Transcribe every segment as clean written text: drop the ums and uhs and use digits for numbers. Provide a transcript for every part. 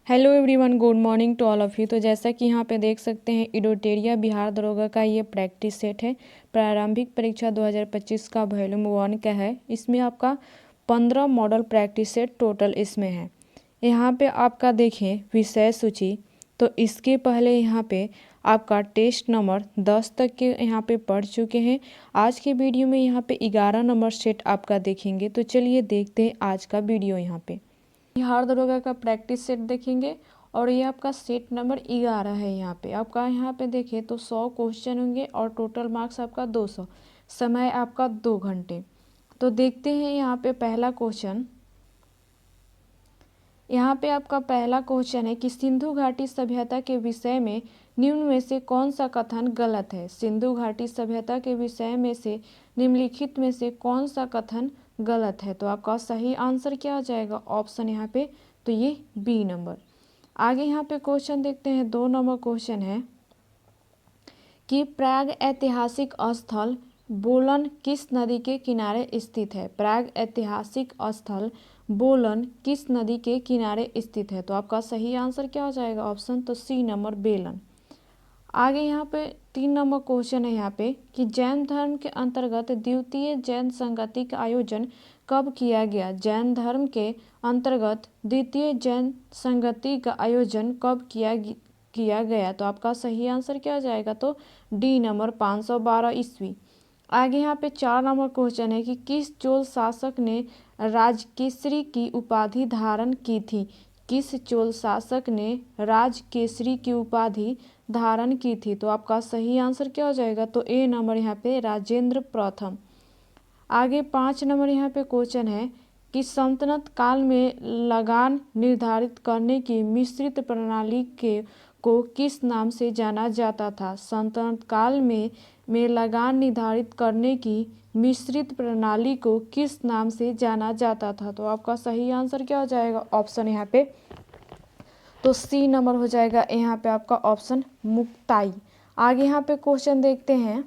Hello everyone, good morning to all of you. तो जैसा कि यहाँ पे देख सकते हैं, इडोटेरिया बिहार दरोगा का ये प्रैक्टिस सेट है। प्रारंभिक परीक्षा 2025 का वॉल्यूम 1 का है। इसमें आपका 15 मॉडल प्रैक्टिस सेट टोटल इसमें है। यहाँ पे आपका देखें विषय सूची, तो इसके पहले यहाँ पे आपका टेस्ट नंबर 10 तक के यहाँ पे पढ़ चुके हैं। आज के वीडियो में यहाँ पे 11 नंबर सेट आपका देखेंगे। तो चलिए देखते हैं आज का वीडियो। यहाँ पे बिहार दरोगा का प्रैक्टिस सेट देखेंगे और ये आपका सेट नंबर 11 है। यहाँ पे देखें तो 100 क्वेश्चन होंगे और टोटल मार्क्स आपका 200। समय आपका 2 घंटे। तो देखते हैं यहाँ पे पहला क्वेश्चन। यहाँ पे आपका पहला क्वेश्चन है कि सिंधु घाटी सभ्यता के विषय में निम्न में से कौन सा कथन गलत है। सिंधु घाटी सभ्यता के विषय में से निम्नलिखित में से कौन सा कथन गलत है। तो आपका सही आंसर क्या हो जाएगा ऑप्शन यहाँ पे, तो ये बी नंबर। आगे यहाँ पे क्वेश्चन देखते हैं। 2 नंबर क्वेश्चन है कि प्राग ऐतिहासिक स्थल बोलन किस नदी के किनारे स्थित है। प्राग ऐतिहासिक स्थल बोलन किस नदी के किनारे स्थित है। तो आपका सही आंसर क्या हो जाएगा ऑप्शन, तो सी नंबर बेलन। आगे यहाँ पे 3 नंबर क्वेश्चन है यहाँ पे कि जैन धर्म के अंतर्गत द्वितीय जैन संगति का आयोजन कब किया गया। जैन धर्म के अंतर्गत द्वितीय जैन संगति का आयोजन कब किया गया। तो आपका सही आंसर क्या हो जाएगा, तो डी नंबर 512 ईस्वी। आगे यहाँ पे 4 नंबर क्वेश्चन है कि किस चोल शासक ने राजकेसरी की उपाधि धारण की थी। किस चोल शासक ने राजकेसरी की उपाधि धारण की थी। तो आपका सही आंसर क्या हो जाएगा, तो ए नंबर यहाँ पे राजेंद्र प्रथम। आगे 5 नंबर यहाँ पे क्वेश्चन है कि सल्तनत काल में लगान निर्धारित करने की मिश्रित प्रणाली को किस नाम से जाना जाता था। सल्तनत काल में लगान निर्धारित करने की मिश्रित प्रणाली को किस नाम से जाना जाता था। तो आपका सही आंसर क्या हो जाएगा ऑप्शन यहाँ पे, तो सी नंबर हो जाएगा यहाँ पे आपका ऑप्शन मुक्ताई। आगे यहाँ पे क्वेश्चन देखते हैं।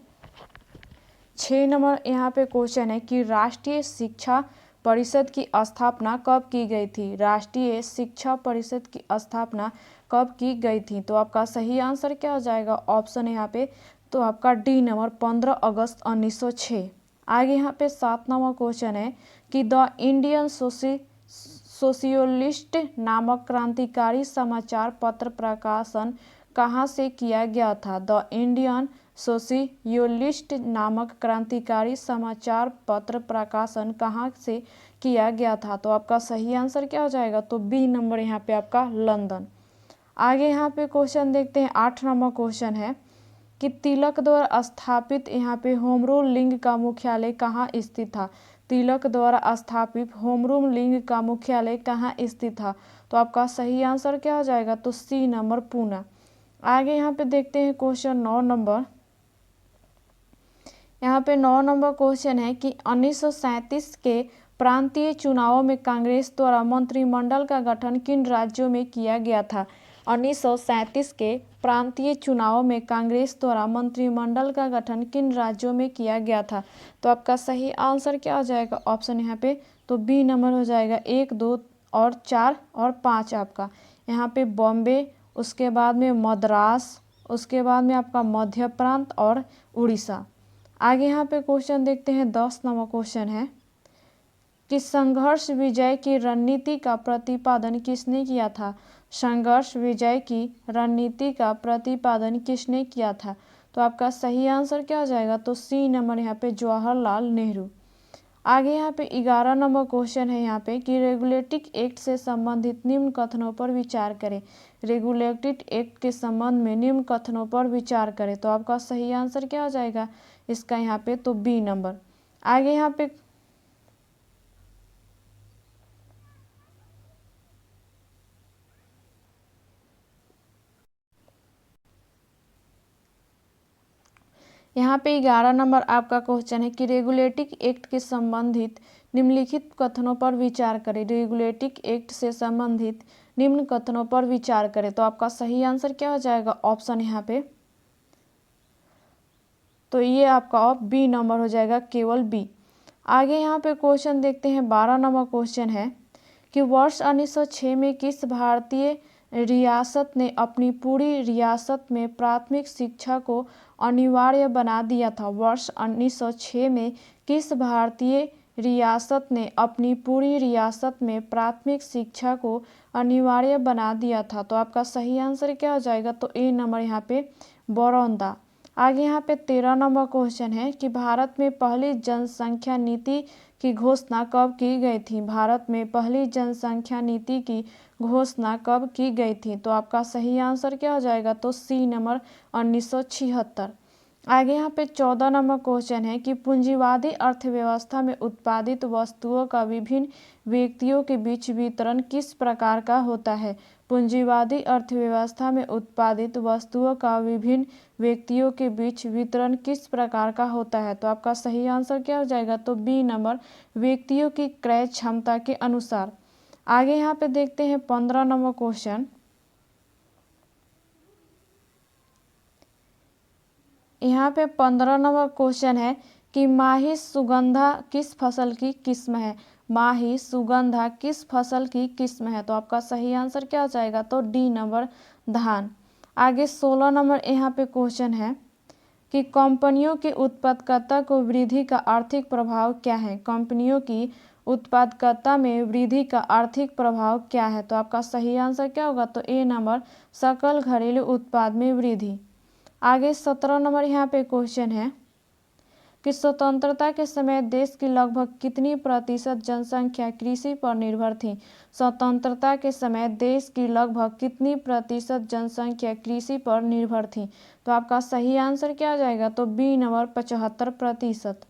6 नंबर यहाँ पे क्वेश्चन है कि राष्ट्रीय शिक्षा परिषद की स्थापना कब की गई थी। राष्ट्रीय शिक्षा परिषद की स्थापना कब की गई थी। तो आपका सही आंसर क्या हो जाएगा ऑप्शन यहाँ पे, तो आपका डी नंबर 15 अगस्त 1906। आगे यहाँ पे 7 नंबर क्वेश्चन है कि द इंडियन सोशियोलिस्ट नामक क्रांतिकारी समाचार पत्र प्रकाशन कहाँ से किया गया था। द इंडियन सोशियोलिस्ट नामक क्रांतिकारी समाचार पत्र प्रकाशन कहाँ से किया गया था। तो आपका सही आंसर क्या हो जाएगा, तो बी नंबर यहाँ पे आपका लंदन। आगे यहाँ पे क्वेश्चन देखते हैं। 8 नंबर क्वेश्चन है कि तिलक द्वारा स्थापित यहाँ पे होम रूल लिंग का मुख्यालय कहाँ स्थित था। तिलक द्वारा स्थापित होम रूल लिंग का मुख्यालय कहाँ स्थित था। तो आपका सही आंसर क्या हो जाएगा, तो सी नंबर पूना। आगे यहाँ पे देखते हैं क्वेश्चन 9 नंबर। यहाँ पे 9 नंबर क्वेश्चन है कि 1937 के प्रांतीय चुनावों में कांग्रेस द्वारा मंत्रिमंडल का गठन किन राज्यों में किया गया था। 1937 के प्रांतीय चुनावों में कांग्रेस द्वारा मंत्रिमंडल का गठन किन राज्यों में किया गया था। तो आपका सही आंसर क्या हो जाएगा ऑप्शन यहाँ पे, तो बी नंबर हो जाएगा 1, 2 और 4 और 5 आपका। यहाँ पे बॉम्बे, उसके बाद में मद्रास, उसके बाद में आपका मध्य प्रांत और उड़ीसा। आगे यहाँ पे क्वेश्चन देखते हैं। 10 नंबर क्वेश्चन है कि संघर्ष विजय की रणनीति का प्रतिपादन किसने किया था। संघर्ष विजय की रणनीति का प्रतिपादन किसने किया था। तो आपका सही आंसर क्या हो जाएगा, तो सी नंबर यहाँ पे जवाहरलाल नेहरू। आगे यहाँ पे 11 नंबर क्वेश्चन है यहाँ पे कि रेगुलेटिंग एक्ट से संबंधित निम्न कथनों पर विचार करें। रेगुलेटिंग एक्ट के संबंध में निम्न कथनों पर विचार करें। तो आपका सही आंसर क्या हो जाएगा इसका यहाँ पे, तो बी नंबर। आगे यहाँ पे यहाँ पे 11 नंबर आपका क्वेश्चन है कि रेगुलेटिंग एक्ट के संबंधित निम्नलिखित कथनों पर विचार करें। रेगुलेटिंग एक्ट से संबंधित निम्न कथनों पर विचार करें। तो आपका सही आंसर क्या हो जाएगा ऑप्शन यहाँ पे, तो ये आपका बी नंबर हो जाएगा, केवल बी। आगे यहाँ पे क्वेश्चन देखते हैं। 12 नंबर क्वेश्चन है कि वर्ष 1906 में किस भारतीय रियासत ने अपनी पूरी रियासत में प्राथमिक शिक्षा को अनिवार्य बना दिया था? वर्ष 1906 में किस भारतीय रियासत ने अपनी पूरी रियासत में प्राथमिक शिक्षा को अनिवार्य बना दिया था? तो आपका सही आंसर क्या हो जाएगा? तो ए नंबर यहाँ पे बड़ौदा। आगे यहाँ पे 13 नंबर क्वेश्चन है कि भारत में पहली जनसंख्या नीति की घोषणा कब की गई थी? भारत में पहली जनसंख्या नीति की घोषणा कब की गई थी? तो आपका सही आंसर क्या हो जाएगा? तो सी नंबर 1976। आगे यहाँ पे 14 नंबर क्वेश्चन है कि पूंजीवादी अर्थव्यवस्था में उत्पादित वस्तुओं का विभिन्न व्यक्तियों के बीच वितरण किस प्रकार का होता है? पूंजीवादी अर्थव्यवस्था में उत्पादित वस्तुओं का विभिन्न व्यक्तियों के बीच वितरण किस प्रकार का होता है? तो आपका सही आंसर क्या हो जाएगा? तो बी नंबर व्यक्तियों की क्रय क्षमता के अनुसार। आगे यहाँ पे देखते हैं 15 नंबर क्वेश्चन। यहाँ पे 15 नंबर क्वेश्चन है कि माही सुगंधा किस फसल की किस्म है? माही सुगंधा किस फसल की किस्म है? तो आपका सही आंसर क्या हो जाएगा? तो डी नंबर धान। आगे 16 नंबर यहाँ पे क्वेश्चन है कि कंपनियों की उत्पादकता को वृद्धि का आर्थिक प्रभाव क्या है? कंपनियों की उत्पादकता में वृद्धि का आर्थिक प्रभाव क्या है? तो आपका सही आंसर क्या होगा? तो ए नंबर सकल घरेलू उत्पाद में वृद्धि। आगे 17 नंबर यहाँ पे क्वेश्चन है कि स्वतंत्रता के समय देश की लगभग कितनी प्रतिशत जनसंख्या कृषि पर निर्भर थी? स्वतंत्रता के समय देश की लगभग कितनी प्रतिशत जनसंख्या कृषि पर निर्भर थी? तो आपका सही आंसर क्या आ जाएगा? तो बी नंबर 75%।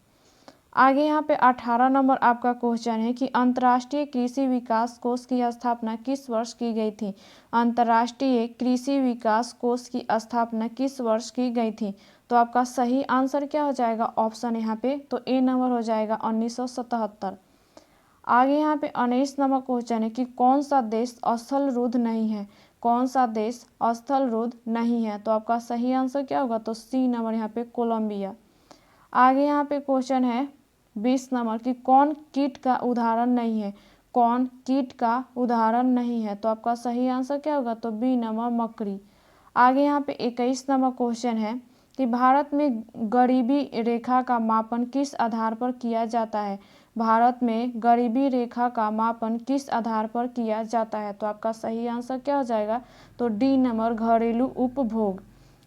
आगे यहाँ पे 18 नंबर आपका क्वेश्चन है कि अंतर्राष्ट्रीय कृषि विकास कोष की स्थापना किस वर्ष की गई थी? अंतर्राष्ट्रीय कृषि विकास कोष की स्थापना किस वर्ष की गई थी? तो आपका सही आंसर क्या हो जाएगा? ऑप्शन यहाँ पे तो ए नंबर हो जाएगा 1977। आगे यहाँ पे 19 नंबर क्वेश्चन है कि कौन सा देश स्थल रुद्ध नहीं है? कौन सा देश स्थल रुद्ध नहीं है? तो आपका सही आंसर क्या होगा? तो सी नंबर यहाँ पे कोलंबिया। आगे यहाँ पे क्वेश्चन है 20 नंबर की कौन कीट का उदाहरण नहीं है? कौन कीट का उदाहरण नहीं है? तो आपका सही आंसर क्या होगा? तो बी नंबर मकड़ी। आगे यहाँ पे 21 नंबर क्वेश्चन है कि भारत में गरीबी रेखा का मापन किस आधार पर किया जाता है? भारत में गरीबी रेखा का मापन किस आधार पर किया जाता है? तो आपका सही आंसर क्या हो जाएगा? तो डी नंबर घरेलू उपभोग।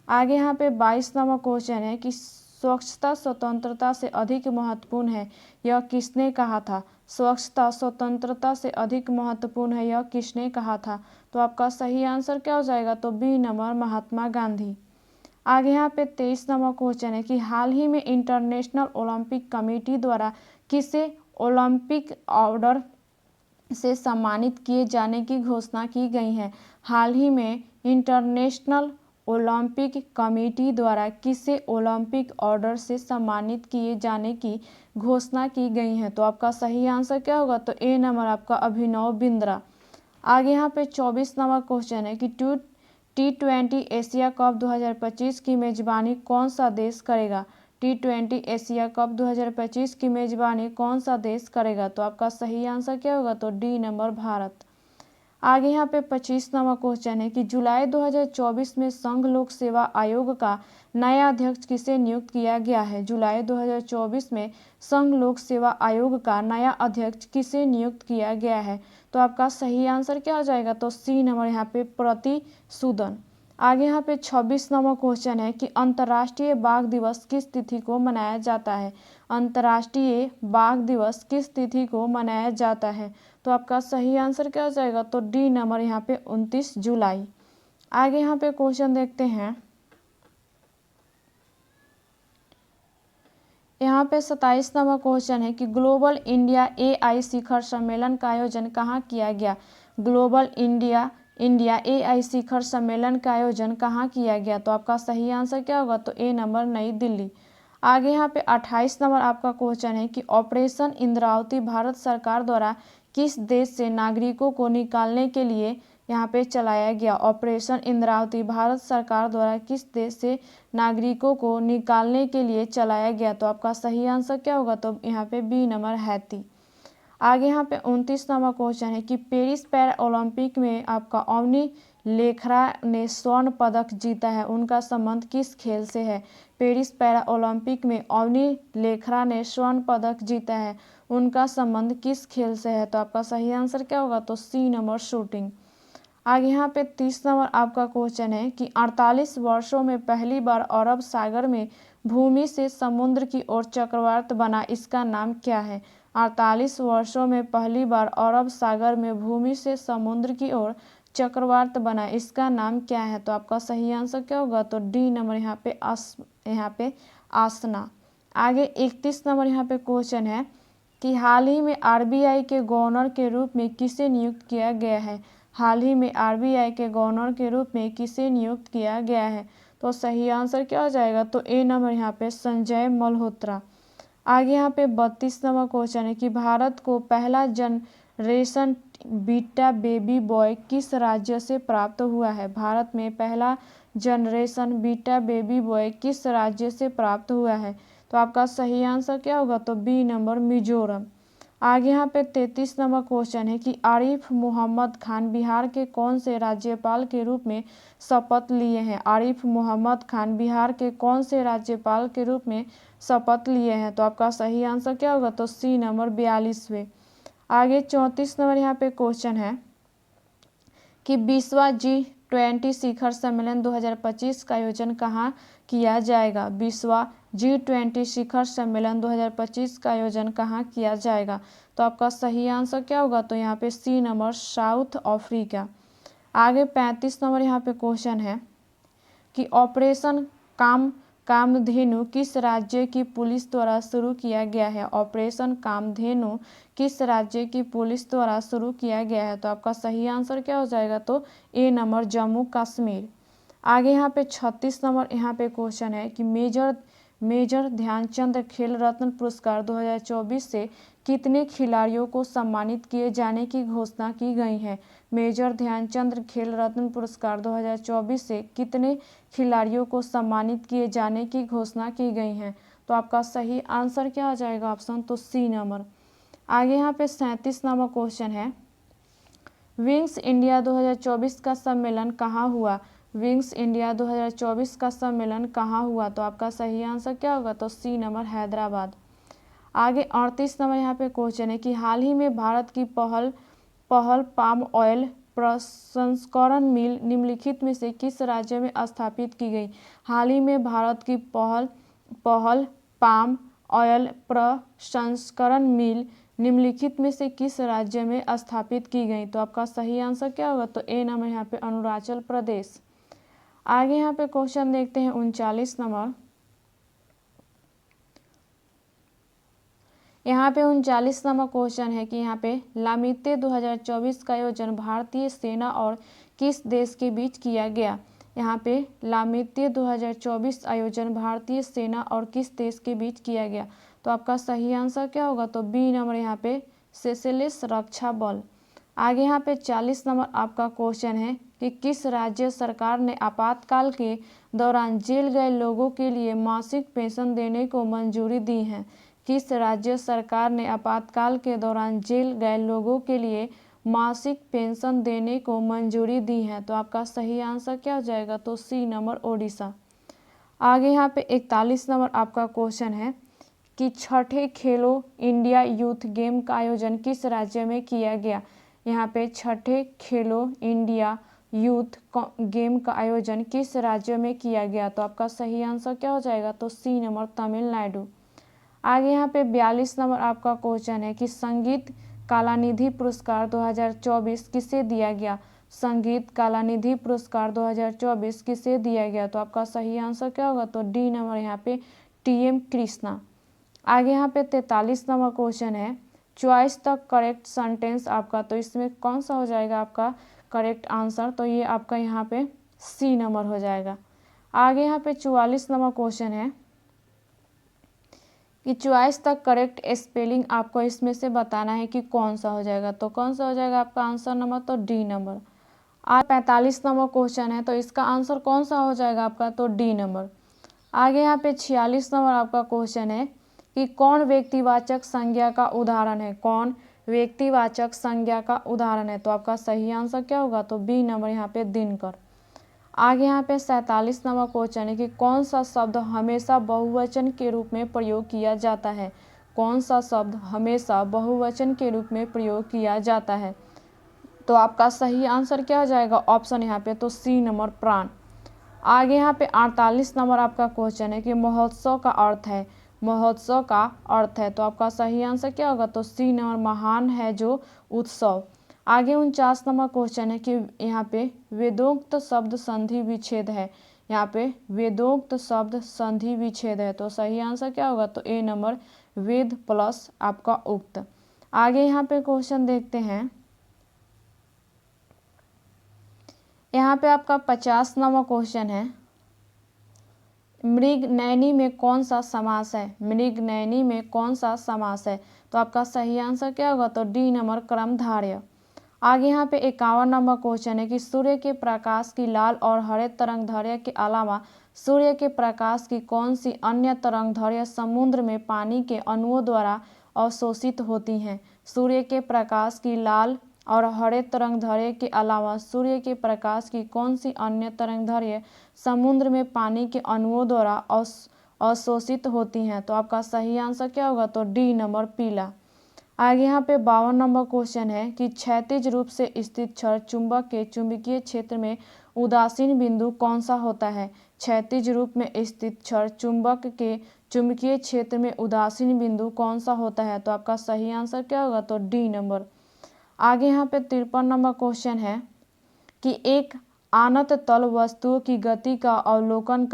आगे यहाँ पे 22 नंबर क्वेश्चन है कि स्वच्छता स्वतंत्रता से अधिक महत्वपूर्ण है, यह किसने कहा था? स्वच्छता स्वतंत्रता से अधिक महत्वपूर्ण है, यह किसने कहा था? तो आपका सही आंसर क्या हो जाएगा? तो बी नंबर महात्मा गांधी। आगे यहाँ पे 23 नंबर क्वेश्चन है कि हाल ही में इंटरनेशनल ओलंपिक कमेटी द्वारा किसे ओलंपिक ऑर्डर से सम्मानित किए जाने की घोषणा की गई है? हाल ही में इंटरनेशनल ओलंपिक कमेटी द्वारा किसे ओलंपिक ऑर्डर से सम्मानित किए जाने की घोषणा की गई है? तो आपका सही आंसर क्या होगा? तो ए नंबर आपका अभिनव बिंद्रा। आगे यहाँ पे 24 नंबर क्वेश्चन है कि T20 एशिया कप 2025 की मेजबानी कौन सा देश करेगा? T20 एशिया कप 2025 की मेजबानी कौन सा देश करेगा? तो आपका सही आंसर क्या होगा? तो डी नंबर भारत। आगे यहाँ पे 25 नंबर क्वेश्चन है कि जुलाई 2024 में संघ लोक सेवा आयोग का नया अध्यक्ष किसे नियुक्त किया गया है? जुलाई 2024 में संघ लोक सेवा आयोग का नया अध्यक्ष किसे नियुक्त किया गया है? तो आपका सही आंसर क्या हो जाएगा? तो सी नंबर यहाँ पे प्रति सूदन। आगे यहाँ पे 26 नंबर क्वेश्चन है कि अंतर्राष्ट्रीय बाघ दिवस किस तिथि को मनाया जाता है? अंतर्राष्ट्रीय बाघ दिवस किस तिथि को मनाया जाता है? तो आपका सही आंसर क्या हो जाएगा? तो डी नंबर यहाँ पे 29 जुलाई। आगे यहाँ पे क्वेश्चन देखते हैं। यहाँ पे 27 नंबर क्वेश्चन है कि ग्लोबल इंडिया AI शिखर सम्मेलन का आयोजन कहाँ किया गया? ग्लोबल इंडिया AI शिखर सम्मेलन का आयोजन कहाँ किया गया? तो आपका सही आंसर क्या होगा? तो ए नंबर नई दिल्ली। आगे यहाँ पे 28 नंबर आपका क्वेश्चन है कि ऑपरेशन इंद्रावती भारत सरकार द्वारा किस देश से नागरिकों को निकालने के लिए यहाँ पे चलाया गया? ऑपरेशन इंद्रावती भारत सरकार द्वारा किस देश से नागरिकों को निकालने के लिए चलाया गया? तो आपका सही आंसर क्या होगा? तो यहाँ पे बी नंबर हैती। आगे यहाँ पे 29 नंबर क्वेश्चन है कि पेरिस पैरा ओलंपिक में आपका ओमनी लेखरा ने स्वर्ण पदक जीता है, उनका संबंध किस खेल से है? पेरिस पैरा ओलंपिक में अवनी लेखरा ने स्वर्ण पदक जीता है, उनका संबंध किस खेल से है? तो आपका सही आंसर क्या होगा? तो सी नंबर शूटिंग। आगे यहाँ पे 30 नंबर आपका क्वेश्चन है कि 48 वर्षों में पहली बार अरब सागर में भूमि से समुद्र की ओर चक्रवात बना, इसका नाम क्या है? 48 वर्षों में पहली बार अरब सागर में भूमि से समुद्र की ओर चक्रवात बना, इसका नाम क्या है? तो आपका सही आंसर क्या होगा? तो डी नंबर यहाँ पे आसना। आगे 31 नंबर यहाँ पे क्वेश्चन है कि हाल ही में आरबीआई के गवर्नर के रूप में किसे नियुक्त किया गया है? हाल ही में आरबीआई के गवर्नर के रूप में किसे नियुक्त किया गया है? तो सही आंसर क्या हो जाएगा? तो ए नंबर यहाँ पे संजय मल्होत्रा। आगे यहाँ पे 32 नंबर क्वेश्चन है कि भारत को पहला जनरेशन बीटा बेबी बॉय किस राज्य से प्राप्त हुआ है? भारत में पहला जनरेशन बीटा बेबी बॉय किस राज्य से प्राप्त हुआ है? तो आपका सही आंसर क्या होगा? तो बी नंबर मिजोरम। आगे यहाँ पे 33 नंबर क्वेश्चन है कि आरिफ मोहम्मद खान बिहार के कौन से राज्यपाल के रूप में शपथ लिए हैं? आरिफ मोहम्मद खान बिहार के कौन से राज्यपाल के रूप में शपथ लिए हैं? तो आपका सही आंसर क्या होगा? तो सी नंबर 42वें। आगे 34 नंबर यहाँ पे क्वेश्चन है कि 20वां G20 शिखर सम्मेलन 2025 का आयोजन कहाँ किया जाएगा? 20वां G20 शिखर सम्मेलन 2025 का आयोजन कहाँ किया जाएगा? तो आपका सही आंसर क्या होगा? तो यहाँ पे सी नंबर साउथ अफ्रीका। आगे 35 नंबर यहाँ पे क्वेश्चन है कि ऑपरेशन कामधेनु किस राज्य की पुलिस द्वारा शुरू किया गया है? ऑपरेशन कामधेनु किस राज्य की पुलिस द्वारा शुरू किया गया है? तो आपका सही आंसर क्या हो जाएगा? तो ए नंबर जम्मू कश्मीर। आगे यहाँ पे 36 नंबर यहाँ पे क्वेश्चन है कि मेजर ध्यानचंद खेल रत्न पुरस्कार 2024 से कितने खिलाड़ियों को सम्मानित किए जाने की घोषणा की गई है? मेजर ध्यानचंद खेल रत्न पुरस्कार 2024 से कितने खिलाड़ियों को सम्मानित किए जाने की घोषणा की गई है? तो आपका सही आंसर क्या आ जाएगा? ऑप्शन तो सी नंबर। आगे यहाँ पे 37 नंबर क्वेश्चन है विंग्स इंडिया 2024 का सम्मेलन कहाँ हुआ? विंग्स इंडिया 2024 का सम्मेलन कहाँ हुआ? तो आपका सही आंसर क्या होगा? तो सी नंबर हैदराबाद। आगे 38 नंबर यहाँ पे क्वेश्चन है कि हाल ही में भारत की पहल पाम ऑयल प्रसंस्करण मिल निम्नलिखित में से किस राज्य में स्थापित की गई? हाल ही में भारत की पहल पाम ऑयल प्रसंस्करण मिल निम्नलिखित में से किस राज्य में स्थापित की गई? तो आपका सही आंसर क्या होगा? तो ए नंबर यहाँ पे अरुणाचल प्रदेश। आगे यहाँ पे क्वेश्चन देखते हैं 39 नंबर। यहाँ पे 39 नंबर क्वेश्चन है कि यहाँ पे लामित्य 2024 का आयोजन भारतीय सेना और किस देश के बीच किया गया? यहाँ पे लामित्य 2024 आयोजन भारतीय सेना और किस देश के बीच किया गया? तो आपका सही आंसर क्या होगा? तो बी नंबर यहाँ पे सेशेल्स रक्षा बल। आगे यहाँ पे 40 नंबर आपका क्वेश्चन है कि किस राज्य सरकार ने आपातकाल के दौरान जेल गए लोगों के लिए मासिक पेंशन देने को मंजूरी दी है? किस राज्य सरकार ने आपातकाल के दौरान जेल गए लोगों के लिए मासिक पेंशन देने को मंजूरी दी है? तो आपका सही आंसर क्या हो जाएगा? तो सी नंबर ओडिशा। आगे यहाँ पे 41 नंबर आपका क्वेश्चन है कि छठे खेलो इंडिया यूथ गेम का आयोजन किस राज्य में किया गया? यहाँ पे छठे खेलो इंडिया यूथ गेम का आयोजन किस राज्य में किया गया? तो आपका सही आंसर क्या हो जाएगा? तो सी नंबर तमिलनाडु। आगे यहाँ पे 42 नंबर आपका क्वेश्चन है कि संगीत कलानिधि पुरस्कार 2024 किसे दिया गया? संगीत कलानिधि पुरस्कार 2024 किसे दिया गया? तो आपका सही आंसर क्या होगा? तो डी नंबर यहाँ पे TM कृष्णा। आगे यहाँ पे 43 नंबर क्वेश्चन है चॉइस द करेक्ट सेंटेंस आपका, तो इसमें कौन सा हो जाएगा आपका करेक्ट आंसर? तो ये आपका यहाँ पे सी नंबर हो जाएगा। आगे यहाँ पे 44 नंबर क्वेश्चन है कि चॉइस द करेक्ट स्पेलिंग आपको इसमें से बताना है कि कौन सा हो जाएगा। तो कौन सा हो जाएगा आपका आंसर नंबर? तो डी नंबर। आज 45 नंबर क्वेश्चन है, तो इसका आंसर कौन सा हो जाएगा आपका? तो डी नंबर। आगे यहाँ पे 46 नंबर आपका क्वेश्चन है कि कौन व्यक्तिवाचक संज्ञा का उदाहरण है? कौन व्यक्तिवाचक संज्ञा का उदाहरण है। तो आपका सही आंसर क्या होगा, तो बी नंबर यहाँ पे दिनकर। आगे यहाँ पे 47 नंबर क्वेश्चन है कि कौन सा शब्द हमेशा बहुवचन के रूप में प्रयोग किया जाता है। कौन सा शब्द हमेशा बहुवचन के रूप में प्रयोग किया जाता है। तो आपका सही आंसर क्या हो जाएगा, ऑप्शन यहाँ पे तो सी नंबर प्राण। आगे यहाँ पे 48 नंबर आपका क्वेश्चन है कि महोत्सव का अर्थ है। महोत्सव का अर्थ है, तो आपका सही आंसर क्या होगा, तो सी नंबर महान है जो उत्सव। आगे 49 नंबर क्वेश्चन है कि यहाँ पे वेदोक्त शब्द संधि विच्छेद है। यहाँ पे वेदोक्त शब्द संधि विच्छेद है, तो सही आंसर क्या होगा, तो ए नंबर वेद प्लस आपका उक्त। आगे यहाँ पे क्वेश्चन देखते हैं। यहाँ पे आपका 50 नंबर क्वेश्चन है, मृगनयनी में कौन सा समास है। मृगनयनी में कौन सा समास है, तो आपका सही आंसर क्या होगा, तो डी नंबर क्रमधारय। आगे यहाँ पे 51 नंबर क्वेश्चन है कि सूर्य के प्रकाश की लाल और हरे तरंगदैर्घ्य के अलावा सूर्य के प्रकाश की कौन सी अन्य तरंगदैर्घ्य समुद्र में पानी के अणुओं द्वारा अवशोषित होती हैं। सूर्य के प्रकाश की लाल और हरे तरंगदैर्घ्य के अलावा सूर्य के प्रकाश की कौन सी अन्य तरंगदैर्घ्य समुद्र में पानी के अणुओं द्वारा अवशोषित होती हैं। तो आपका सही आंसर क्या होगा, तो डी नंबर पीला। आगे यहाँ पे 52 नंबर क्वेश्चन है कि क्षैतिज रूप से स्थित क्षण चुंबक के चुंबकीय क्षेत्र में उदासीन बिंदु कौन सा होता है। क्षैतिज रूप में स्थित क्षण चुंबक के चुंबकीय क्षेत्र में उदासीन बिंदु कौन सा होता है। तो आपका सही आंसर क्या होगा, तो डी नंबर। आगे यहाँ पे 53 नंबर क्वेश्चन है कि एक अनंत तल वस्तुओं की गति का अवलोकन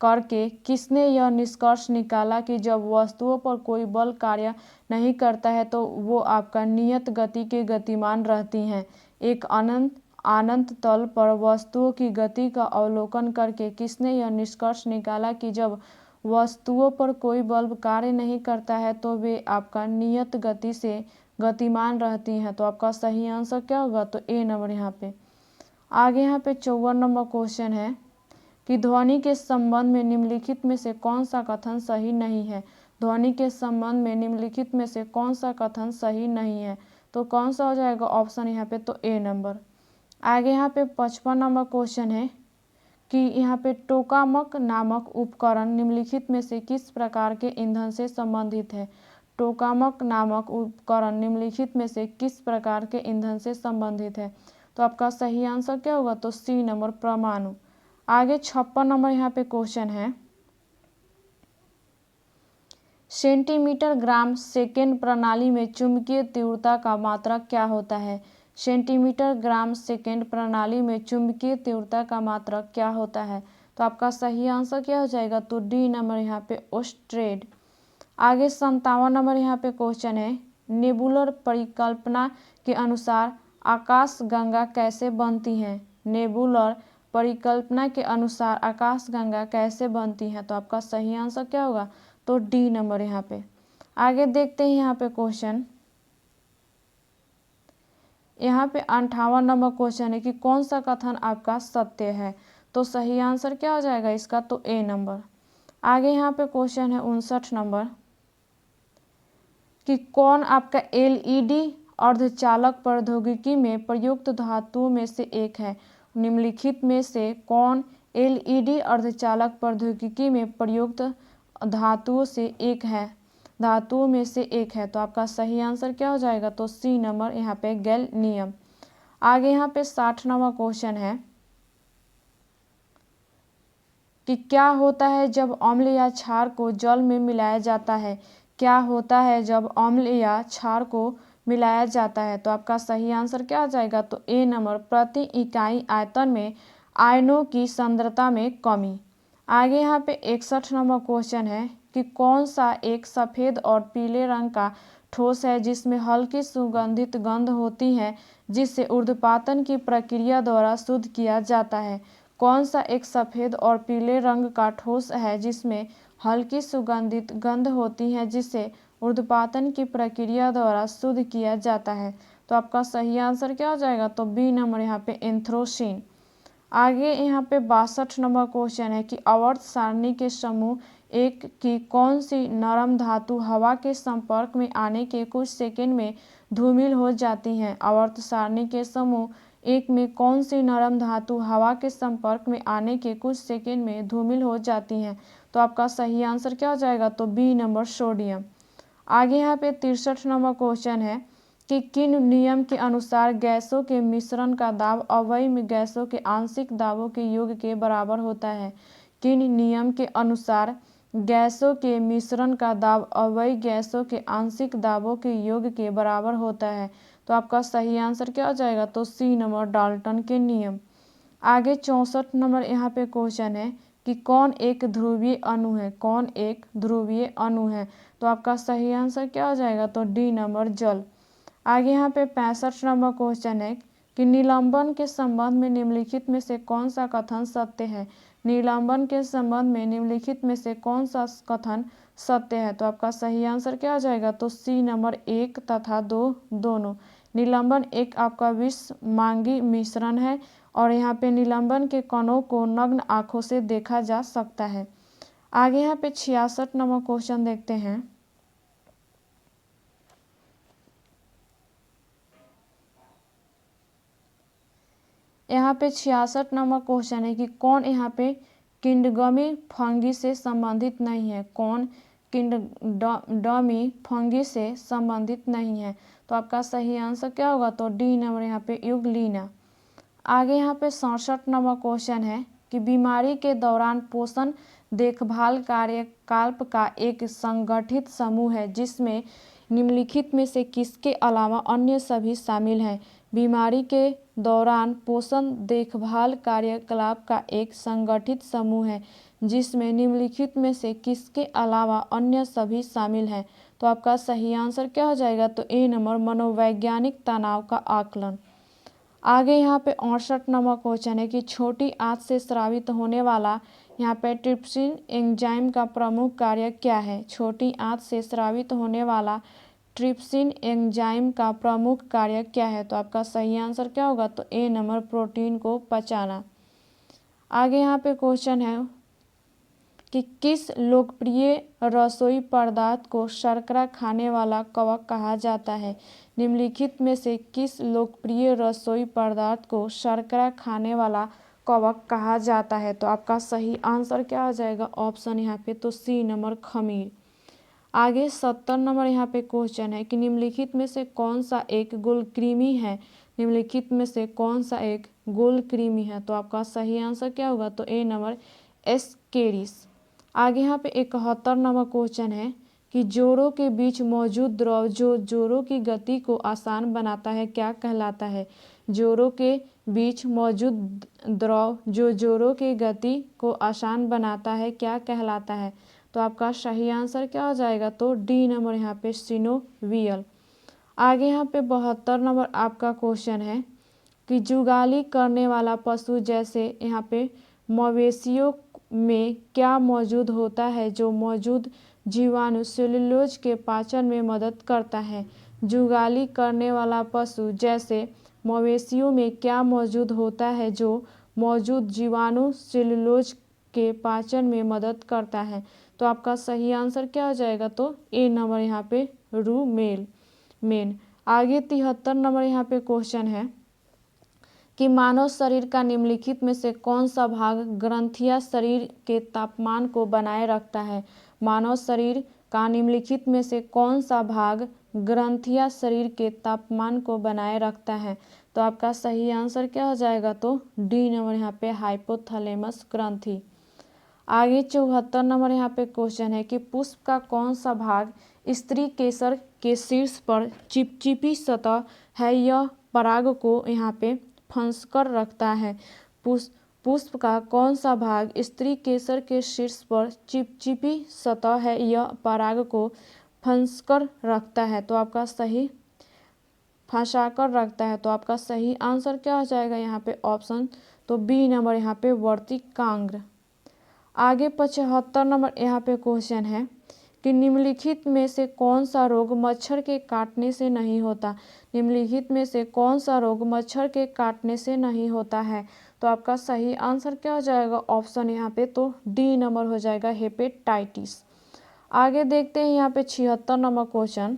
करके किसने यह निष्कर्ष निकाला कि जब वस्तुओं पर कोई बल कार्य नहीं करता है तो वो आपका नियत गति के गतिमान रहती हैं। एक अनंत तल पर वस्तुओं की गति का अवलोकन करके किसने यह निष्कर्ष निकाला कि जब वस्तुओं पर कोई बल कार्य नहीं करता है तो वे आपका नियत गति से गतिमान रहती हैं। तो आपका सही आंसर क्या होगा, तो ए नंबर यहाँ पे। आगे यहाँ पे 54 नंबर क्वेश्चन है कि ध्वनि के संबंध में निम्नलिखित में से कौन सा कथन सही नहीं है। ध्वनि के संबंध में निम्नलिखित में से कौन सा कथन सही नहीं है, तो कौन सा हो जाएगा, ऑप्शन यहाँ पे तो ए नंबर। आगे यहाँ पे 55 नंबर क्वेश्चन है कि यहाँ पे टोकामक नामक उपकरण निम्नलिखित में से किस प्रकार के ईंधन से संबंधित है। टोकामक नामक उपकरण निम्नलिखित में से किस प्रकार के ईंधन से संबंधित है। तो आपका सही आंसर क्या होगा, तो सी नंबर परमाणु। आगे 56 नंबर यहाँ पे क्वेश्चन है, सेंटीमीटर ग्राम सेकेंड प्रणाली में चुंबकीय तीव्रता का मात्रक क्या होता है। सेंटीमीटर ग्राम सेकेंड प्रणाली में चुंबकीय तीव्रता का मात्रक क्या होता है। तो आपका सही आंसर क्या हो जाएगा, तो डी नंबर यहाँ पे ओस्ट्रेड। आगे 57 नंबर यहाँ पे क्वेश्चन है, नेबुलर परिकल्पना के अनुसार आकाशगंगा कैसे बनती है। नेबुलर परिकल्पना के अनुसार आकाशगंगा कैसे बनती है। तो आपका सही आंसर क्या होगा, तो डी नंबर यहाँ पे। आगे देखते हैं यहाँ पे क्वेश्चन, यहाँ पे 58 नंबर क्वेश्चन है कि कौन सा कथन आपका सत्य है। तो सही आंसर क्या हो जाएगा इसका, तो ए नंबर। आगे यहाँ पे क्वेश्चन है 59 नंबर कि कौन आपका एलईडी अर्धचालक प्रौद्योगिकी में प्रयुक्त धातुओं में से एक है। निम्नलिखित में से कौन एलईडी अर्धचालक प्रौद्योगिकी में प्रयुक्त धातुओं में से एक है। तो आपका सही आंसर क्या हो जाएगा, तो सी नंबर यहाँ पे गैलियम। आगे यहाँ पे 60 नंबर क्वेश्चन है कि क्या होता है जब अम्ल या क्षार को जल में मिलाया जाता है। क्या होता है जब अम्ल या क्षार को मिलाया जाता है। तो आपका सही आंसर क्या हो जाएगा, तो ए नंबर प्रति इकाई आयतन में आयनों की सांद्रता में कमी। आगे यहाँ पे 61 नंबर क्वेश्चन है कि कौन सा एक सफ़ेद और पीले रंग का ठोस है जिसमें हल्की सुगंधित गंध होती है जिसे ऊर्ध्वपातन की प्रक्रिया द्वारा शुद्ध किया जाता है। कौन सा एक सफ़ेद और पीले रंग का ठोस है जिसमें हल्की सुगंधित गंध होती है जिसे ऊर्ध्वपातन की प्रक्रिया द्वारा शुद्ध किया जाता है। तो आपका सही आंसर क्या हो जाएगा, तो बी नंबर यहाँ पे एंथ्रोसिन। आगे यहाँ पे 62 नंबर क्वेश्चन है कि आवर्त सारणी के समूह एक की कौन सी नरम धातु हवा के संपर्क में आने के कुछ सेकंड में धूमिल हो जाती हैं। आवर्त सारणी के समूह 1 में कौन सी नरम धातु हवा के संपर्क में आने के कुछ सेकंड में धूमिल हो जाती हैं? तो आपका सही आंसर क्या हो जाएगा? तो बी नंबर सोडियम। आगे यहाँ पे 63 नंबर क्वेश्चन है कि किन नियम के अनुसार गैसों के मिश्रण का दाब अवयव गैसों के आंशिक दाबों के योग के बराबर होता है? किन नियम के अनुसार गैसों के मिश्रण का दाब अवयव गैसों के आंशिक दाबों के योग के बराबर होता है? तो आपका सही आंसर क्या हो जाएगा? तो सी नंबर डाल्टन के नियम। आगे 64 नंबर यहाँ पे क्वेश्चन है कि कौन एक ध्रुवीय अणु है? कौन एक ध्रुवीय अणु है? तो आपका सही आंसर क्या हो जाएगा? तो डी नंबर जल। आगे यहाँ पे 65 नंबर क्वेश्चन है कि निलंबन के संबंध में निम्नलिखित में से कौन सा कथन सत्य है? निलंबन के संबंध में निम्नलिखित में से कौन सा कथन सत्य है? तो आपका सही आंसर क्या हो जाएगा? तो सी नंबर 1 तथा 2 दोनों। निलंबन एक आपका विश्व मांगी मिश्रण है और यहाँ पे निलंबन के कणों को नग्न आंखों से देखा जा सकता है। आगे यहाँ पे 66 नंबर क्वेश्चन देखते हैं। यहाँ पे 66 नंबर क्वेश्चन है कि कौन यहाँ पे किंडगमी फंगी से संबंधित नहीं है? कौन किंडगमी फंगी से संबंधित नहीं है? तो आपका सही आंसर क्या होगा? तो डी नंबर यहाँ पे यूग्लिना। आगे यहाँ पे 67 नंबर क्वेश्चन है कि बीमारी के दौरान पोषण देखभाल कार्यकलाप का एक संगठित समूह है जिसमें निम्नलिखित में से किसके अलावा अन्य सभी शामिल हैं? बीमारी के दौरान पोषण देखभाल कार्यकलाप का एक संगठित समूह है जिसमें निम्नलिखित में से किसके अलावा अन्य सभी शामिल हैं? तो आपका सही आंसर क्या हो जाएगा? तो ए नंबर मनोवैज्ञानिक तनाव का आकलन। आगे यहाँ पे 68 नंबर क्वेश्चन है कि छोटी आंत से स्रावित होने वाला यहाँ पे ट्रिप्सिन एंजाइम का प्रमुख कार्य क्या है? छोटी आंत से स्रावित होने वाला ट्रिप्सिन एंजाइम का प्रमुख कार्य क्या है? तो आपका सही आंसर क्या होगा? तो ए नंबर प्रोटीन को पचाना। आगे यहाँ पे क्वेश्चन है कि किस लोकप्रिय रसोई पदार्थ को शर्करा खाने वाला कवक कहा जाता है? निम्नलिखित में से किस लोकप्रिय रसोई पदार्थ को शर्करा खाने वाला कवक कहा जाता है? तो आपका सही आंसर क्या आ जाएगा? ऑप्शन यहाँ पे तो सी नंबर खमीर। आगे 70 नंबर यहाँ पे क्वेश्चन है कि निम्नलिखित में से कौन सा एक गोलकृमि है? निम्नलिखित में से कौन सा एक गोलकृमि है? तो आपका सही आंसर क्या होगा? तो ए नंबर एस्केरिस। आगे यहाँ पे 71 नंबर क्वेश्चन है कि जोड़ों के बीच मौजूद द्रव जो जोड़ों की गति को आसान बनाता है क्या कहलाता है? जोड़ों के बीच मौजूद द्रव जो जोड़ों की गति को आसान बनाता है क्या कहलाता है? तो आपका सही आंसर क्या हो जाएगा? तो डी नंबर यहाँ पे सिनोवियल। आगे यहाँ पे 72 नंबर आपका क्वेश्चन है कि जुगाली करने वाला पशु जैसे यहाँ पे मवेशियों में क्या मौजूद होता है जो मौजूद जीवाणु सेलुलोज के पाचन में मदद करता है? जुगाली करने वाला पशु जैसे मवेशियों में क्या मौजूद होता है जो मौजूद जीवाणु सेलुलोज के पाचन में मदद करता है? तो आपका सही आंसर क्या हो जाएगा? तो ए नंबर यहाँ पे मेन। आगे 73 नंबर यहाँ पे क्वेश्चन है कि मानव शरीर का निम्नलिखित में से कौन सा भाग ग्रंथियां शरीर के तापमान को बनाए रखता है? मानव शरीर का निम्नलिखित में से कौन सा भाग ग्रंथियां शरीर के तापमान को बनाए रखता है? तो आपका सही आंसर क्या हो जाएगा? तो डी नंबर यहाँ पे हाइपोथैलेमस ग्रंथि। आगे 74 नंबर यहाँ पे क्वेश्चन है कि पुष्प का कौन सा भाग स्त्री केसर के शीर्ष पर चिपचिपी सतह है? यह पराग को यहाँ पे फंसकर रखता है। पुष्प का कौन सा भाग स्त्री केसर के शीर्ष पर चिपचिपी सतह है? यह पराग को फंसकर रखता है। तो आपका सही फंसाकर रखता है। तो आपका सही आंसर क्या हो जाएगा यहाँ पे? ऑप्शन तो बी नंबर यहाँ पे वर्तिकाग्र। आगे 75 नंबर यहाँ पे क्वेश्चन है कि निम्नलिखित में से कौन सा रोग मच्छर के काटने से नहीं होता? निम्नलिखित में से कौन सा रोग मच्छर के काटने से नहीं होता है? तो आपका सही आंसर क्या हो जाएगा? ऑप्शन यहाँ पे तो डी नंबर हो जाएगा हेपेटाइटिस। आगे देखते हैं यहाँ पे 76 नंबर क्वेश्चन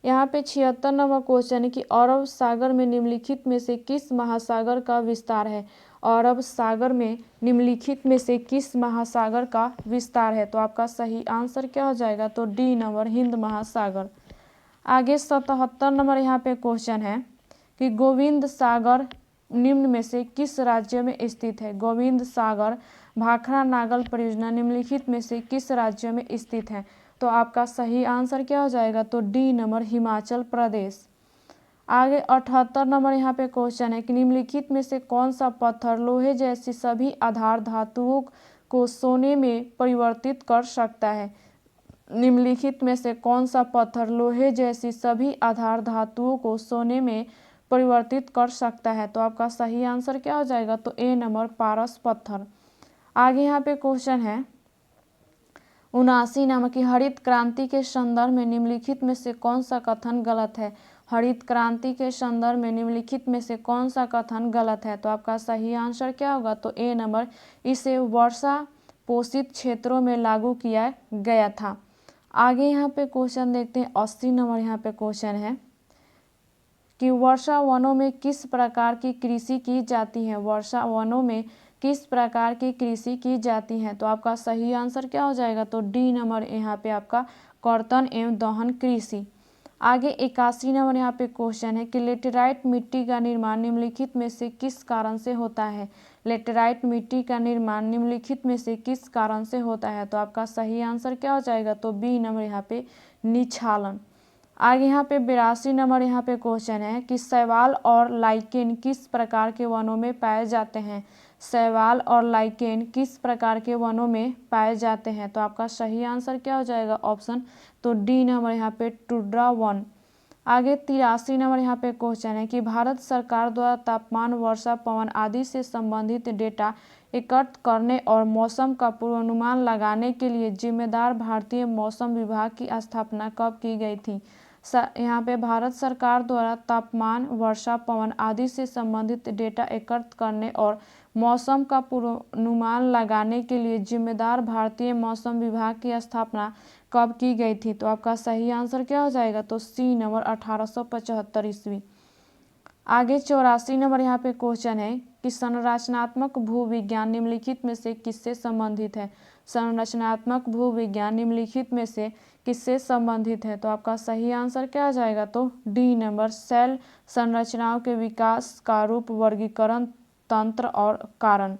यहाँ पे 76 नंबर क्वेश्चन है कि अरब सागर में निम्नलिखित में से किस महासागर का विस्तार है। अरब सागर में निम्नलिखित में से किस महासागर का विस्तार है। तो आपका सही आंसर क्या हो जाएगा, तो डी नंबर हिंद महासागर। आगे 77 नंबर यहाँ पे क्वेश्चन है कि गोविंद सागर निम्न में से किस राज्य में स्थित है। गोविंद सागर भाखड़ा नागल परियोजना निम्नलिखित में से किस राज्य में स्थित है। तो आपका सही आंसर क्या हो जाएगा, तो डी नंबर हिमाचल प्रदेश। आगे 78 नंबर यहाँ पे क्वेश्चन है कि निम्नलिखित में से कौन सा पत्थर लोहे जैसी सभी आधार धातुओं को सोने में परिवर्तित कर सकता है। निम्नलिखित में से कौन सा पत्थर लोहे जैसी सभी आधार धातुओं को सोने में परिवर्तित कर सकता है। तो आपका सही आंसर क्या हो जाएगा, तो ए नंबर पारस पत्थर। आगे यहाँ पे क्वेश्चन है 79 नंबर की हरित क्रांति के संदर्भ में निम्नलिखित में से कौन सा कथन गलत है। हरित क्रांति के संदर्भ में निम्नलिखित में से कौन सा कथन गलत है। तो आपका सही आंसर क्या होगा, तो ए नंबर इसे वर्षा पोषित क्षेत्रों में लागू किया गया था। आगे यहाँ पे क्वेश्चन देखते हैं 80 नंबर यहाँ पे क्वेश्चन है कि वर्षा वनों में किस प्रकार की कृषि की जाती है। वर्षा वनों में किस प्रकार की कृषि की जाती है। तो आपका सही आंसर क्या हो जाएगा, तो डी नंबर यहाँ पे आपका कर्तन एवं दहन कृषि। आगे 81 नंबर यहाँ पे क्वेश्चन है कि लेटेराइट मिट्टी का निर्माण निम्नलिखित में से किस कारण से होता है। लेटेराइट मिट्टी का निर्माण निम्नलिखित में से किस कारण से होता है। तो आपका सही आंसर क्या हो जाएगा, तो बी नंबर यहाँ पे निक्षालन। आगे यहाँ पे 82 नंबर यहाँ पे क्वेश्चन है कि शैवाल और लाइकेन किस प्रकार के वनों में पाए जाते हैं। शैवाल और लाइकेन किस प्रकार के वनों में पाए जाते हैं। तो आपका सही आंसर क्या हो जाएगा, ऑप्शन तो डी नंबर यहाँ पे टुड्रा वन। आगे 83 नंबर यहाँ पे क्वेश्चन है कि भारत सरकार द्वारा तापमान, वर्षा, पवन आदि से संबंधित डेटा एकत्र करने और मौसम का पूर्वानुमान लगाने के लिए जिम्मेदार भारतीय मौसम विभाग की स्थापना कब की गई थी। यहाँ पे भारत सरकार द्वारा तापमान, वर्षा, पवन आदि से संबंधित डेटा एकत्र करने और मौसम का पूर्वानुमान लगाने के लिए जिम्मेदार भारतीय मौसम विभाग की स्थापना कब की गई थी। तो आपका सही आंसर क्या हो जाएगा, तो सी नंबर 1875 ईस्वी। आगे 84 नंबर यहाँ पे क्वेश्चन है कि संरचनात्मक भूविज्ञान निम्नलिखित में से किससे संबंधित है। संरचनात्मक भूविज्ञान निम्नलिखित में से किससे संबंधित है। तो आपका सही आंसर क्या आ जाएगा, तो डी नंबर सेल संरचनाओं के विकास का रूप, वर्गीकरण तंत्र और कारण।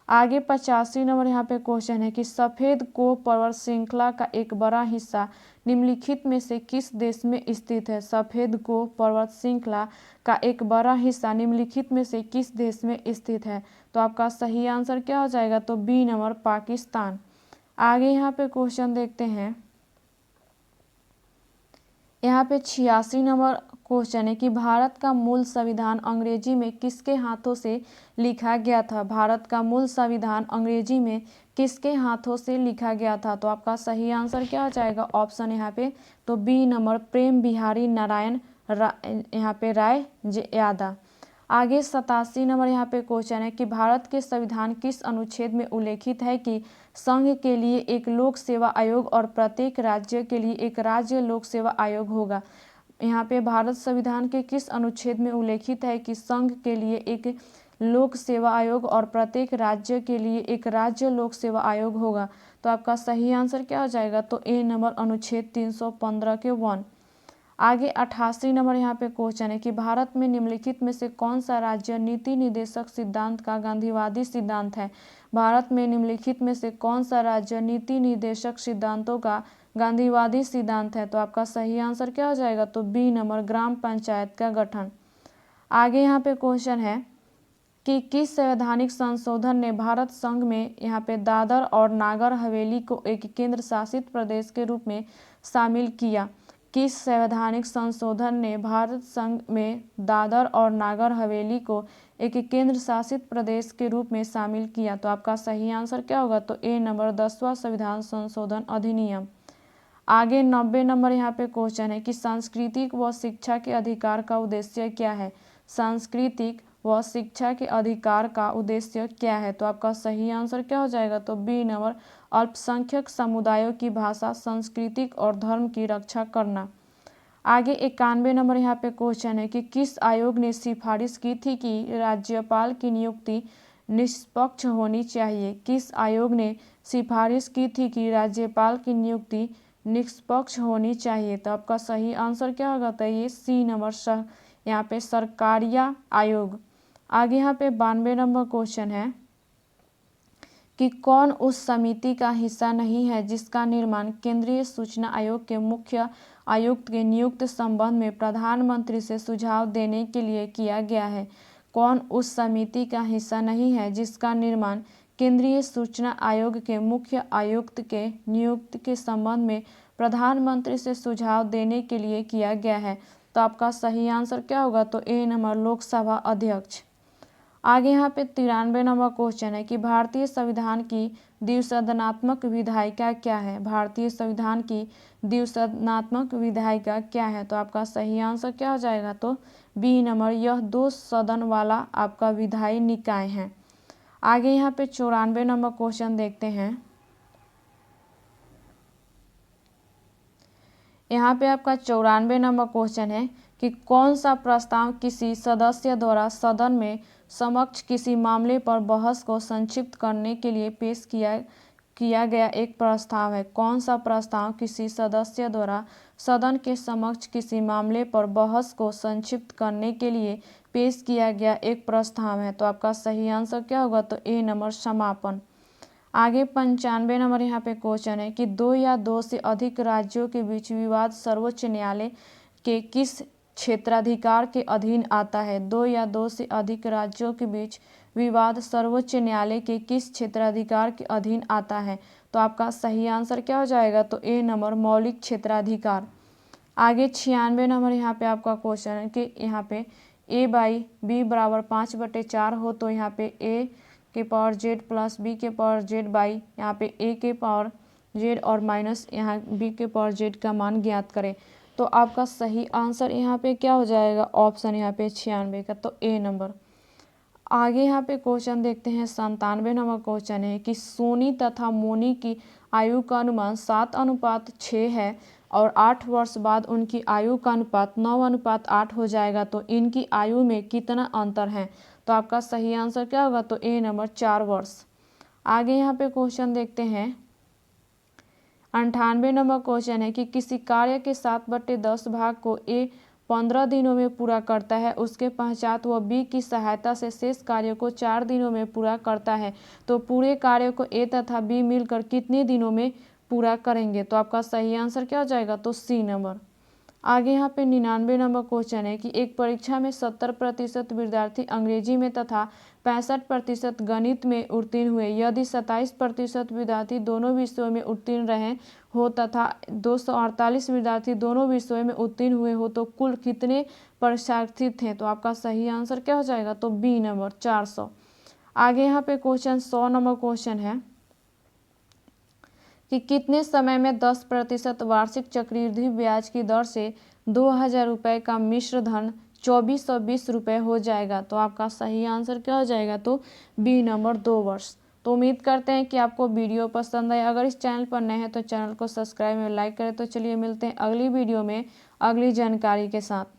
आगे 85 नंबर यहाँ पे क्वेश्चन है कि सफेद कोह पर्वत श्रृंखला का एक बड़ा हिस्सा निम्नलिखित में से किस देश में स्थित है। सफेद कोह पर्वत श्रृंखला का एक बड़ा हिस्सा निम्नलिखित में से किस देश में स्थित है। तो आपका सही आंसर क्या हो जाएगा, तो बी नंबर पाकिस्तान। आगे यहाँ पे क्वेश्चन देखते हैं, यहाँ पे 86 नंबर क्वेश्चन है कि भारत का मूल संविधान अंग्रेजी में किसके हाथों से लिखा गया था। भारत का मूल संविधान अंग्रेजी में किसके हाथों से लिखा गया था। तो आपका सही आंसर क्या हो जाएगा, ऑप्शन यहाँ पे तो बी नंबर प्रेम बिहारी नारायण यहाँ पे राय यादा। आगे 87 नंबर यहाँ पे क्वेश्चन है कि भारत के संविधान किस अनुच्छेद में उल्लेखित है कि संघ के लिए एक लोक सेवा आयोग और प्रत्येक राज्य के लिए एक राज्य लोक सेवा आयोग होगा। यहाँ पे भारत संविधान के किस अनुच्छेद में उल्लेखित है कि संघ के लिए एक लोक सेवा आयोग और प्रत्येक राज्य के लिए एक राज्य लोक सेवा आयोग होगा। तो आपका सही आंसर क्या हो जाएगा, तो ए नंबर अनुच्छेद 315 के 1। आगे 88 नंबर यहाँ पे क्वेश्चन है कि भारत में निम्नलिखित में से कौन सा राज्य नीति निर्देशक सिद्धांत का गांधीवादी सिद्धांत है। भारत में निम्नलिखित में से कौन सा राज्य नीति निर्देशक सिद्धांतों का गांधीवादी सिद्धांत है। तो आपका सही आंसर क्या हो जाएगा, तो बी नंबर ग्राम पंचायत का गठन। आगे यहाँ पे क्वेश्चन है कि किस संवैधानिक संशोधन ने भारत संघ में यहाँ पे दादर और नागर हवेली को एक केंद्र शासित प्रदेश के रूप में शामिल किया। किस संवैधानिक संशोधन ने भारत संघ में दादर और नागर हवेली को एक केंद्र शासित प्रदेश के रूप में शामिल किया। तो आपका सही आंसर क्या होगा, तो ए नंबर 10वां संविधान संशोधन अधिनियम। आगे 90 नंबर यहाँ पे क्वेश्चन है कि सांस्कृतिक व शिक्षा के अधिकार का उद्देश्य क्या है। सांस्कृतिक व शिक्षा के अधिकार का उद्देश्य क्या है। तो आपका सही आंसर क्या हो जाएगा, तो बी नंबर अल्पसंख्यक समुदायों की भाषा, संस्कृति और धर्म की रक्षा करना। आगे 91 नंबर यहाँ पे क्वेश्चन है कि किस आयोग ने सिफारिश की थी कि राज्यपाल की नियुक्ति निष्पक्ष होनी चाहिए। किस आयोग ने सिफारिश की थी कि राज्यपाल की नियुक्ति निष्पक्ष होनी चाहिए। तो आपका सही आंसर क्या होगा, तो ये सी नंबर यहाँ पे सरकारिया आयोग। आगे यहाँ पे 92 नंबर क्वेश्चन है कि कौन उस समिति का हिस्सा नहीं है जिसका निर्माण केंद्रीय सूचना आयोग के मुख्य आयुक्त के नियुक्त संबंध में प्रधानमंत्री से सुझाव देने के लिए किया गया है। कौन उस समिति का हिस्सा नहीं है जिसका निर्माण केंद्रीय सूचना आयोग के मुख्य आयुक्त के नियुक्ति के संबंध में प्रधानमंत्री से सुझाव देने के लिए किया गया है। तो आपका सही आंसर क्या होगा, तो ए नंबर लोकसभा अध्यक्ष। आगे यहाँ पे 93 नंबर क्वेश्चन है कि भारतीय संविधान की द्विसदनात्मक विधायिका क्या है। भारतीय संविधान की द्विसदनात्मक विधायिका क्या है। तो आपका सही आंसर क्या हो जाएगा, तो बी नंबर, यह 2 सदन वाला आपका विधायी निकाय है। आगे यहाँ पे 94 नंबर क्वेश्चन देखते हैं। यहाँ पे आपका 94 नंबर क्वेश्चन है कि कौन सा प्रस्ताव किसी सदस्य द्वारा सदन में समक्ष किसी मामले पर बहस को संक्षिप्त करने के लिए पेश किया गया एक प्रस्ताव है। कौन सा प्रस्ताव किसी सदस्य द्वारा सदन के समक्ष किसी मामले पर बहस को संक्षिप्त करने के लिए पेश किया गया एक प्रस्ताव है। तो आपका सही आंसर क्या होगा, तो ए नंबर समापन। आगे 95 नंबर यहाँ पे क्वेश्चन है कि 2 या 2 से अधिक राज्यों के बीच विवाद सर्वोच्च न्यायालय के किस क्षेत्राधिकार के अधीन आता है। 2 या 2 से अधिक राज्यों के बीच विवाद सर्वोच्च न्यायालय के किस क्षेत्राधिकार के अधीन आता है। तो आपका सही आंसर क्या हो जाएगा, तो ए नंबर मौलिक क्षेत्राधिकार। आगे 96 नंबर यहाँ पे आपका क्वेश्चन है कि यहाँ पे a/b बराबर 5/4 हो तो यहाँ पे a के पावर z प्लस b के पावर z बाई यहाँ पे a के पावर z और माइनस यहाँ b के पावर z का मान ज्ञात करें। तो आपका सही आंसर यहाँ पे क्या हो जाएगा, ऑप्शन यहाँ पे 96 का, तो ए नंबर। आगे यहाँ पे क्वेश्चन देखते हैं 97 नंबर क्वेश्चन है कि सोनी तथा मोनी की आयु का अनुमान 7:6 है और 8 वर्ष बाद उनकी आयु का अनुपात 9:8 हो जाएगा। तो इनकी आयु में कितना अंतर है। तो आपका सही आंसर क्या होगा, तो ए नंबर 4 वर्ष। आगे यहाँ पे क्वेश्चन देखते हैं 98 नंबर क्वेश्चन है कि किसी कार्य के 7/10 भाग को ए 15 दिनों में पूरा करता है, उसके पश्चात वह बी की सहायता से शेष कार्य को 4 दिनों में पूरा करता है। तो पूरे कार्य को ए तथा बी मिलकर कितने दिनों में पूरा करेंगे। तो आपका सही आंसर क्या हो जाएगा, तो सी नंबर। आगे यहाँ पे 99 नंबर क्वेश्चन है कि एक परीक्षा में 70% विद्यार्थी अंग्रेजी में तथा 65% गणित में उत्तीर्ण हुए। यदि 27% विद्यार्थी दोनों विषयों में उत्तीर्ण रहे हो तथा 248 विद्यार्थी दोनों विषयों में उत्तीर्ण हुए हो तो कुल कितने परीक्षार्थी थे। तो आपका सही आंसर क्या हो जाएगा, तो बी नंबर 400। आगे यहाँ पे क्वेश्चन 100 नंबर क्वेश्चन है कि कितने समय में 10% वार्षिक चक्रवृद्धि ब्याज की दर से 2000 रुपये का मिश्र धन 2420 रुपये हो जाएगा। तो आपका सही आंसर क्या हो जाएगा, तो बी नंबर 2 वर्ष। तो उम्मीद करते हैं कि आपको वीडियो पसंद आए। अगर इस चैनल पर नए हैं तो चैनल को सब्सक्राइब और लाइक करें। तो चलिए मिलते हैं अगली वीडियो में अगली जानकारी के साथ।